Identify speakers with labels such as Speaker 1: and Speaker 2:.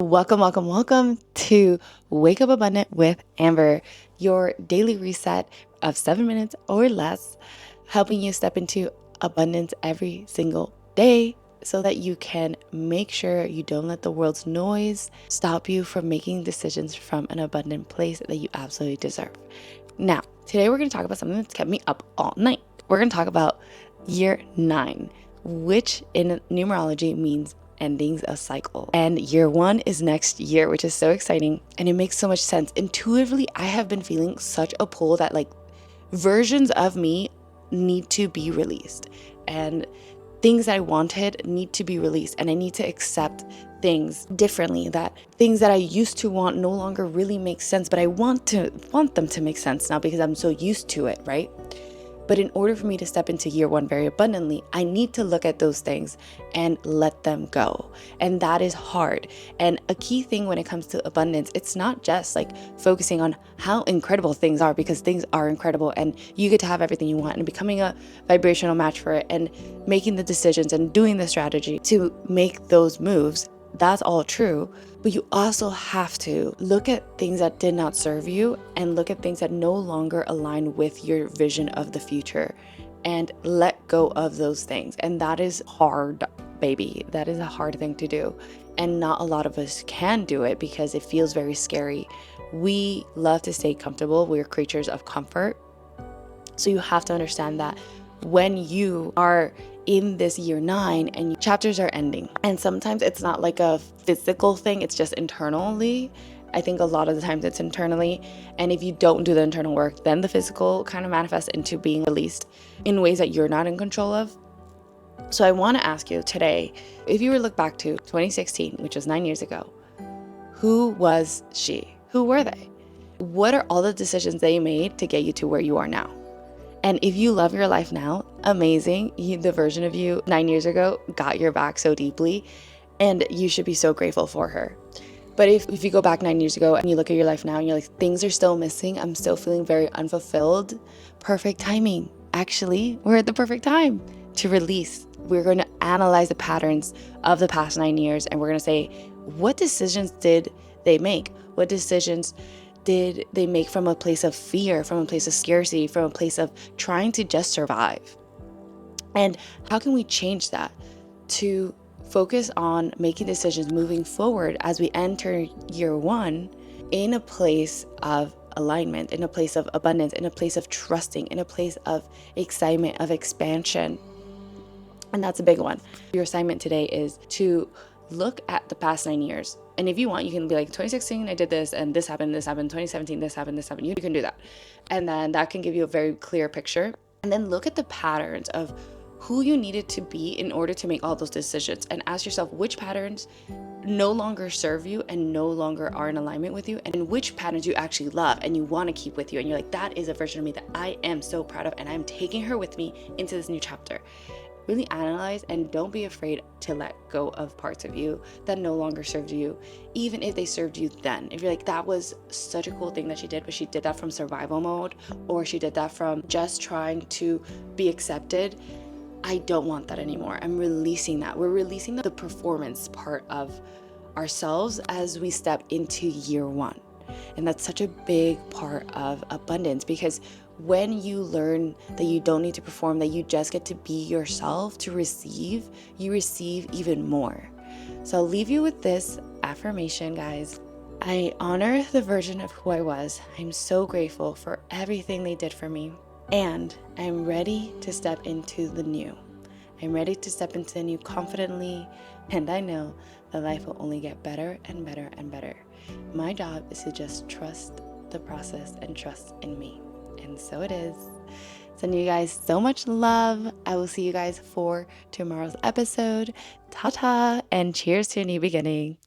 Speaker 1: Welcome to Wake Up Abundant with Amber, your daily reset of 7 minutes or less, helping you step into abundance every single day so that you can make sure you don't let the world's noise stop you from making decisions from an abundant place that you absolutely deserve. Now, today we're going to talk about something that's kept me up all night. We're going to talk about year 9, which in numerology means endings a cycle. And year 1 is next year, which is so exciting. And it makes so much sense. Intuitively, I have been feeling such a pull that versions of me need to be released. And things that I wanted need to be released. And I need to accept things differently, that things that I used to want no longer really make sense, but I want them to make sense now because I'm so used to it, right? But in order for me to step into year 1 very abundantly, I need to look at those things and let them go. And that is hard. And a key thing when it comes to abundance, it's not just focusing on how incredible things are, because things are incredible and you get to have everything you want, and becoming a vibrational match for it and making the decisions and doing the strategy to make those moves. That's all true. But you also have to look at things that did not serve you and look at things that no longer align with your vision of the future and let go of those things. And that is hard, baby. That is a hard thing to do. And not a lot of us can do it because it feels very scary. We love to stay comfortable. We're creatures of comfort. So you have to understand that when you are in this year 9 and chapters are ending, and sometimes it's not like a physical thing, it's just internally. I think a lot of the times it's internally, and if you don't do the internal work, then the physical kind of manifests into being released in ways that you're not in control of. So I want to ask you today, if you were to look back to 2016, which was 9 years ago, who was she? Who were they? What are all the decisions they made to get you to where you are now? And if you love your life now, amazing. The version of you 9 years ago got your back so deeply, and you should be so grateful for her. But if you go back 9 years ago and you look at your life now and you're like, things are still missing, I'm still feeling very unfulfilled, perfect timing. Actually, we're at the perfect time to release. We're going to analyze the patterns of the past 9 years, and we're going to say, what decisions did they make? What decisions did they make from a place of fear, from a place of scarcity, from a place of trying to just survive? And how can we change that to focus on making decisions moving forward as we enter year 1 in a place of alignment, in a place of abundance, in a place of trusting, in a place of excitement, of expansion? And that's a big one. Your assignment today is to look at the past 9 years. And if you want, you can be like, 2016, I did this, and this happened, 2017, this happened. You can do that. And then that can give you a very clear picture. And then look at the patterns of who you needed to be in order to make all those decisions. And ask yourself which patterns no longer serve you and no longer are in alignment with you, and which patterns you actually love and you want to keep with you. And you're like, that is a version of me that I am so proud of, and I'm taking her with me into this new chapter. Really analyze, and don't be afraid to let go of parts of you that no longer served you, even if they served you then. If you're like, that was such a cool thing that she did, but she did that from survival mode, or she did that from just trying to be accepted, I don't want that anymore. I'm releasing that. We're releasing the performance part of ourselves as we step into year 1. And that's such a big part of abundance, because when you learn that you don't need to perform, that you just get to be yourself to receive, you receive even more. So I'll leave you with this affirmation, guys. I honor the version of who I was. I'm so grateful for everything they did for me. And I'm ready to step into the new. I'm ready to step into the new confidently. And I know that life will only get better and better and better. My job is to just trust the process and trust in me. And so it is. Sending you guys so much love. I will see you guys for tomorrow's episode. Ta-ta, and cheers to a new beginning.